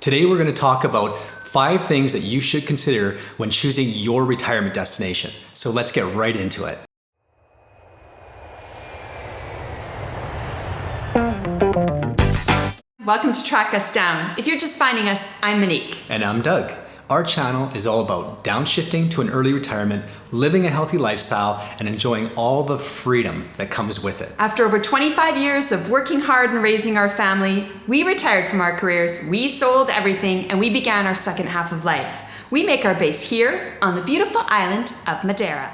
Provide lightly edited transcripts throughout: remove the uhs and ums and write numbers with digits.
Today we're going to talk about 5 things that you should consider when choosing your retirement destination. So let's get right into it. Welcome to Track Us Down. If you're just finding us, I'm Monique. And I'm Doug. Our channel is all about downshifting to an early retirement, living a healthy lifestyle, and enjoying all the freedom that comes with it. After over 25 years of working hard and raising our family, we retired from our careers, we sold everything, and we began our second half of life. We make our base here on the beautiful island of Madeira.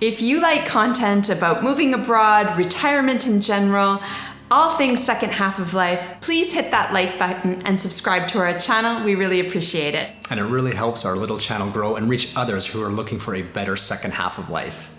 If you like content about moving abroad, retirement in general, all things second half of life, please hit that like button and subscribe to our channel. We really appreciate it. And it really helps our little channel grow and reach others who are looking for a better second half of life.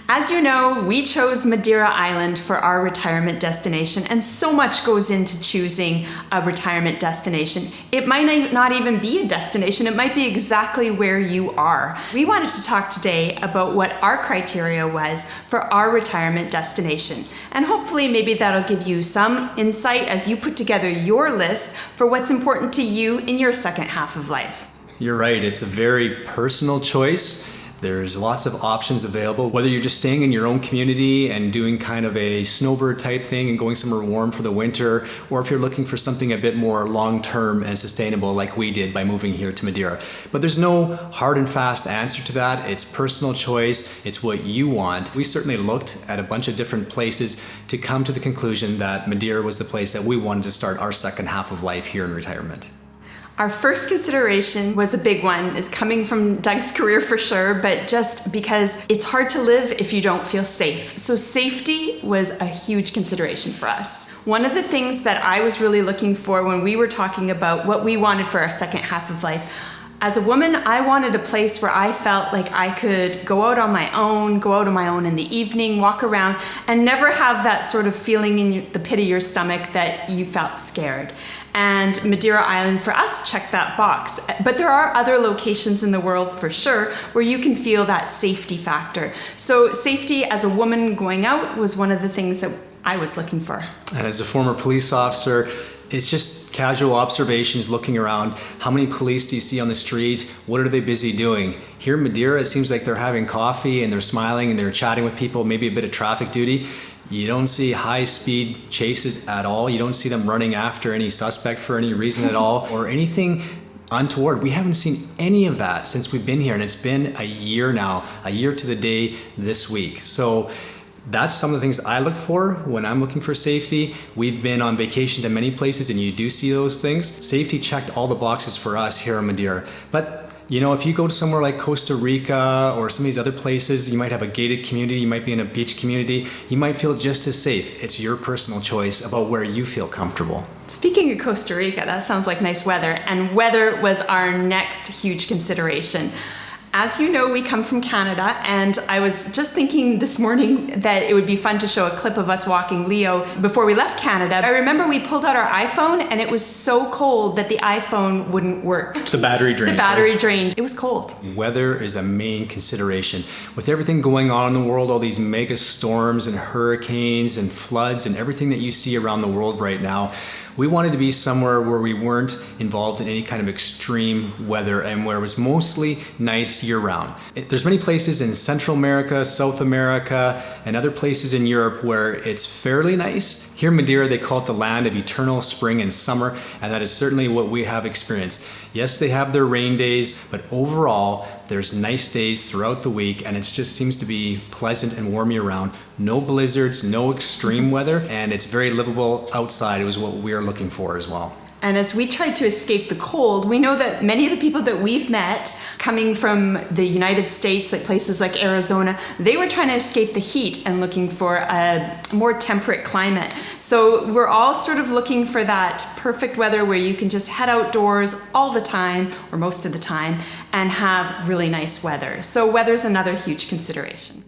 As you know, we chose Madeira Island for our retirement destination, and so much goes into choosing a retirement destination. It might not even be a destination, it might be exactly where you are. We wanted to talk today about what our criteria was for our retirement destination, and hopefully maybe that'll give you some insight as you put together your list for what's important to you in your second half of life. You're right, it's a very personal choice. There's lots of options available, whether you're just staying in your own community and doing kind of a snowbird type thing and going somewhere warm for the winter, or if you're looking for something a bit more long-term and sustainable like we did by moving here to Madeira. But there's no hard and fast answer to that. It's personal choice. It's what you want. We certainly looked at a bunch of different places to come to the conclusion that Madeira was the place that we wanted to start our second half of life here in retirement. Our first consideration was a big one. It's coming from Doug's career for sure, but just because it's hard to live if you don't feel safe. So safety was a huge consideration for us. One of the things that I was really looking for when we were talking about what we wanted for our second half of life, as a woman, I wanted a place where I felt like I could go out on my own in the evening, walk around, and never have that sort of feeling in the pit of your stomach that you felt scared. And Madeira Island for us checked that box. But there are other locations in the world for sure where you can feel that safety factor. So safety as a woman going out was one of the things that I was looking for. And as a former police officer, it's just casual observations looking around. How many police do you see on the street? What are they busy doing? Here in Madeira, it seems like they're having coffee and they're smiling and they're chatting with people, maybe a bit of traffic duty. You don't see high-speed chases at all. You don't see them running after any suspect for any reason at all or anything untoward. We haven't seen any of that since we've been here, and it's been a year now, a year to the day this week. So that's some of the things I look for when I'm looking for safety. We've been on vacation to many places and you do see those things. Safety checked all the boxes for us here in Madeira. But you know, if you go to somewhere like Costa Rica or some of these other places, you might have a gated community, you might be in a beach community, you might feel just as safe. It's your personal choice about where you feel comfortable. Speaking of Costa Rica, that sounds like nice weather, and weather was our next huge consideration. As you know, we come from Canada, and I was just thinking this morning that it would be fun to show a clip of us walking Leo before we left Canada. I remember we pulled out our iPhone and it was so cold that the iPhone wouldn't work. The battery drained. The battery drained. It was cold. Weather is a main consideration. With everything going on in the world, all these mega storms and hurricanes and floods and everything that you see around the world right now, we wanted to be somewhere where we weren't involved in any kind of extreme weather and where it was mostly nice year-round. There's many places in Central America, South America, and other places in Europe where it's fairly nice. Here in Madeira, they call it the land of eternal spring and summer, and that is certainly what we have experienced. Yes, they have their rain days, but overall, there's nice days throughout the week, and it just seems to be pleasant and warm year-round. No blizzards, no extreme weather, and it's very livable outside. It was what we are looking for as well. And as we tried to escape the cold, we know that many of the people that we've met coming from the United States, like places like Arizona, they were trying to escape the heat and looking for a more temperate climate. So we're all sort of looking for that perfect weather where you can just head outdoors all the time, or most of the time, and have really nice weather. So weather's another huge consideration.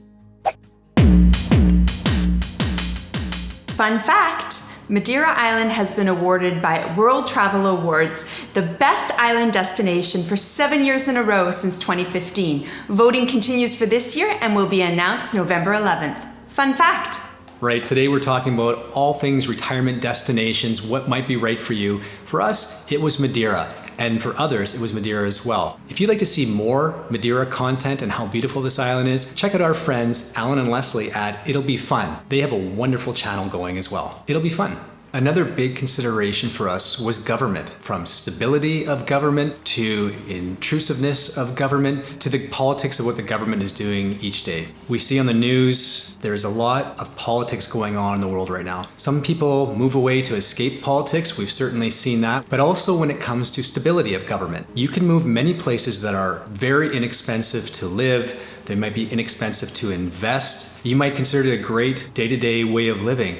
Fun fact, Madeira Island has been awarded by World Travel Awards the best island destination for 7 years in a row since 2015. Voting continues for this year and will be announced November 11th. Fun fact. right? Today we're talking about all things retirement destinations, what might be right for you. For us, it was Madeira. And for others, it was Madeira as well. If you'd like to see more Madeira content and how beautiful this island is, check out our friends, Alan and Leslie at It'll Be Fun. They have a wonderful channel going as well. It'll be fun. Another big consideration for us was government, from stability of government to intrusiveness of government to the politics of what the government is doing each day. We see on the news, there's a lot of politics going on in the world right now. Some people move away to escape politics. We've certainly seen that. But also when it comes to stability of government, you can move many places that are very inexpensive to live. They might be inexpensive to invest. You might consider it a great day-to-day way of living.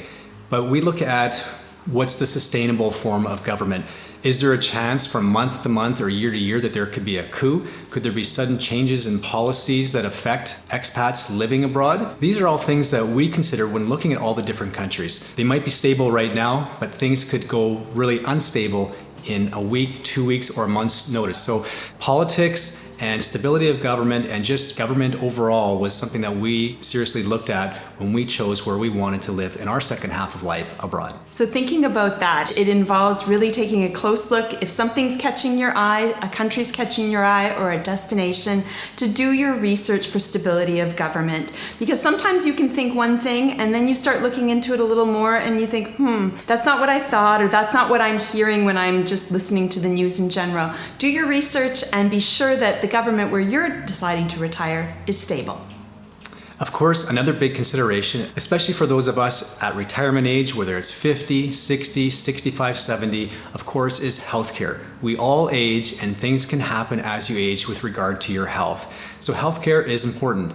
But we look at what's the sustainable form of government? Is there a chance from month to month or year to year that there could be a coup? Could there be sudden changes in policies that affect expats living abroad? These are all things that we consider when looking at all the different countries. They might be stable right now, but things could go really unstable in a week, 2 weeks, or a month's notice. So politics and stability of government and just government overall was something that we seriously looked at when we chose where we wanted to live in our second half of life abroad. So thinking about that, it involves really taking a close look. If something's catching your eye, a country's catching your eye, or a destination, to do your research for stability of government. Because sometimes you can think one thing and then you start looking into it a little more and you think, that's not what I thought, or that's not what I'm hearing when I'm just listening to the news in general. Do your research and be sure that the government where you're deciding to retire is stable. Of course, another big consideration, especially for those of us at retirement age, whether it's 50, 60, 65, 70, of course, is healthcare. We all age and things can happen as you age with regard to your health. So healthcare is important.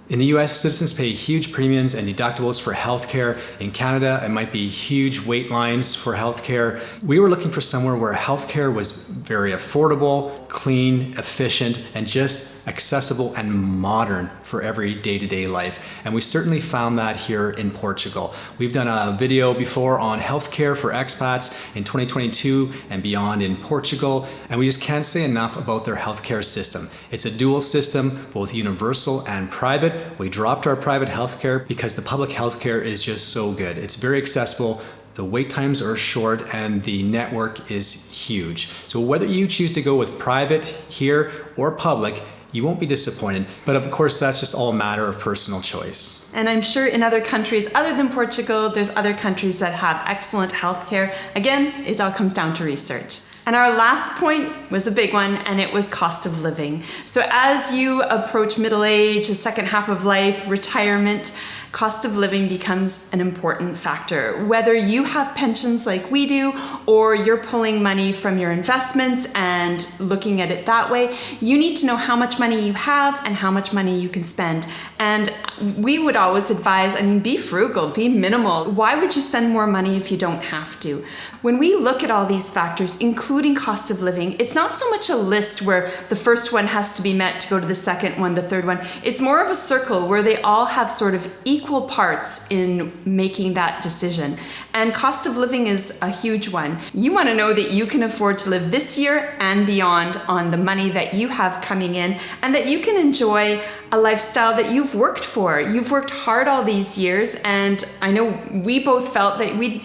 In the US, citizens pay huge premiums and deductibles for healthcare. In Canada, it might be huge wait lines for healthcare. We were looking for somewhere where healthcare was very affordable, clean, efficient, and just accessible and modern for every day-to-day life. And we certainly found that here in Portugal. We've done a video before on healthcare for expats in 2022 and beyond in Portugal, and we just can't say enough about their healthcare system. It's a dual system, both universal and private. We dropped our private healthcare because the public healthcare is just so good. It's very accessible. The wait times are short and the network is huge. So whether you choose to go with private here or public, you won't be disappointed. But of course, that's just all a matter of personal choice. And I'm sure in other countries other than Portugal, there's other countries that have excellent healthcare. Again, it all comes down to research. And our last point was a big one, and it was cost of living. So as you approach middle age, the second half of life, retirement, cost of living becomes an important factor. Whether you have pensions like we do, or you're pulling money from your investments and looking at it that way, you need to know how much money you have and how much money you can spend. And we would always advise, be frugal, be minimal. Why would you spend more money if you don't have to? When we look at all these factors, including cost of living, it's not so much a list where the first one has to be met to go to the second one, the third one. It's more of a circle where they all have sort of equal parts in making that decision. And cost of living is a huge one. You want to know that you can afford to live this year and beyond on the money that you have coming in, and that you can enjoy a lifestyle that you've worked for. You've worked hard all these years, and I know we both felt that we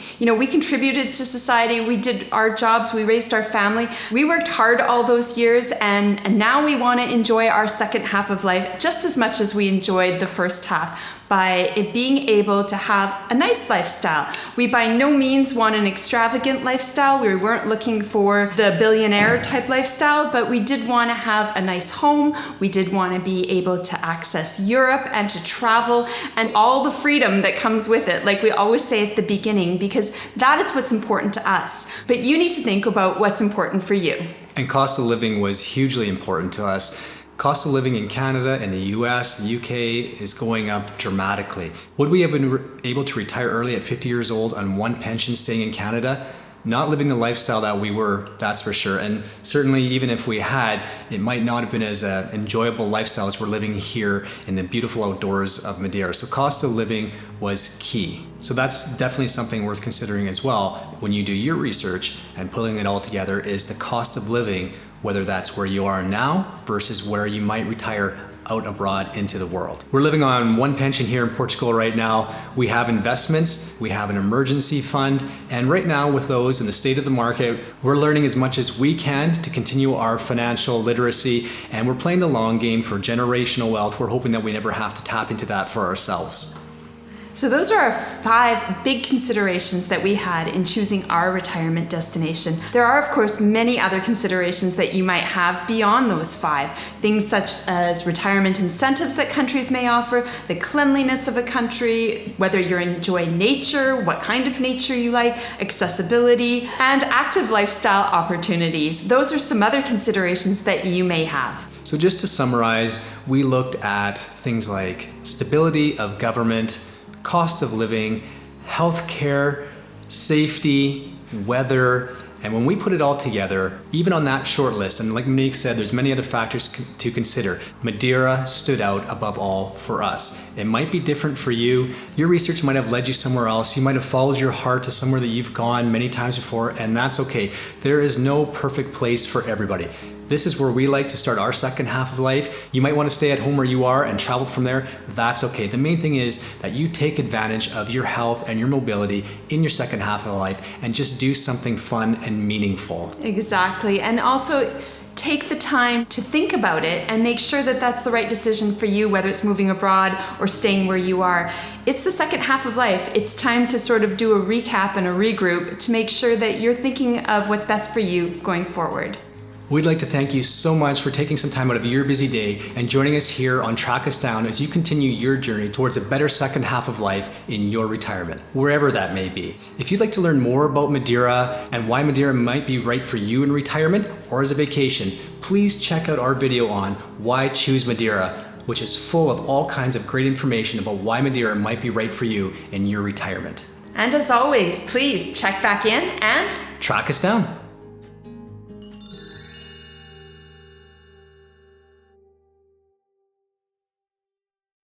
contributed to society, we did our jobs, we raised our family. We worked hard all those years, and now we want to enjoy our second half of life just as much as we enjoyed the first half, by it being able to have a nice lifestyle. We by no means want an extravagant lifestyle. We weren't looking for the billionaire type lifestyle, but we did want to have a nice home. We did want to be able to access Europe and to travel and all the freedom that comes with it, like we always say at the beginning, because that is what's important to us. But you need to think about what's important for you. And cost of living was hugely important to us. Cost of living in Canada and the US, the UK is going up dramatically. Would we have been able to retire early at 50 years old on one pension staying in Canada? Not living the lifestyle that we were, that's for sure. And certainly even if we had, it might not have been as an enjoyable lifestyle as we're living here in the beautiful outdoors of Madeira. So cost of living was key. So that's definitely something worth considering as well when you do your research and pulling it all together, is the cost of living, whether that's where you are now versus where you might retire out abroad into the world. We're living on one pension here in Portugal right now. We have investments, we have an emergency fund, and right now with those in the state of the market, we're learning as much as we can to continue our financial literacy, and we're playing the long game for generational wealth. We're hoping that we never have to tap into that for ourselves. So those are our 5 big considerations that we had in choosing our retirement destination. There are, of course, many other considerations that you might have beyond those 5. Things such as retirement incentives that countries may offer, the cleanliness of a country, whether you enjoy nature, what kind of nature you like, accessibility, and active lifestyle opportunities. Those are some other considerations that you may have. So just to summarize, we looked at things like stability of government, cost of living, healthcare, safety, weather, and when we put it all together, even on that short list, and like Monique said, there's many other factors to consider, Madeira stood out above all for us. It might be different for you. Your research might have led you somewhere else. You might have followed your heart to somewhere that you've gone many times before, and that's okay. There is no perfect place for everybody. This is where we like to start our second half of life. You might want to stay at home where you are and travel from there. That's okay. The main thing is that you take advantage of your health and your mobility in your second half of life and just do something fun and meaningful. Exactly. And also take the time to think about it and make sure that that's the right decision for you, whether it's moving abroad or staying where you are. It's the second half of life. It's time to sort of do a recap and a regroup to make sure that you're thinking of what's best for you going forward. We'd like to thank you so much for taking some time out of your busy day and joining us here on Track Us Down as you continue your journey towards a better second half of life in your retirement, wherever that may be. If you'd like to learn more about Madeira and why Madeira might be right for you in retirement or as a vacation, please check out our video on Why Choose Madeira, which is full of all kinds of great information about why Madeira might be right for you in your retirement. And as always, please check back in and track us down.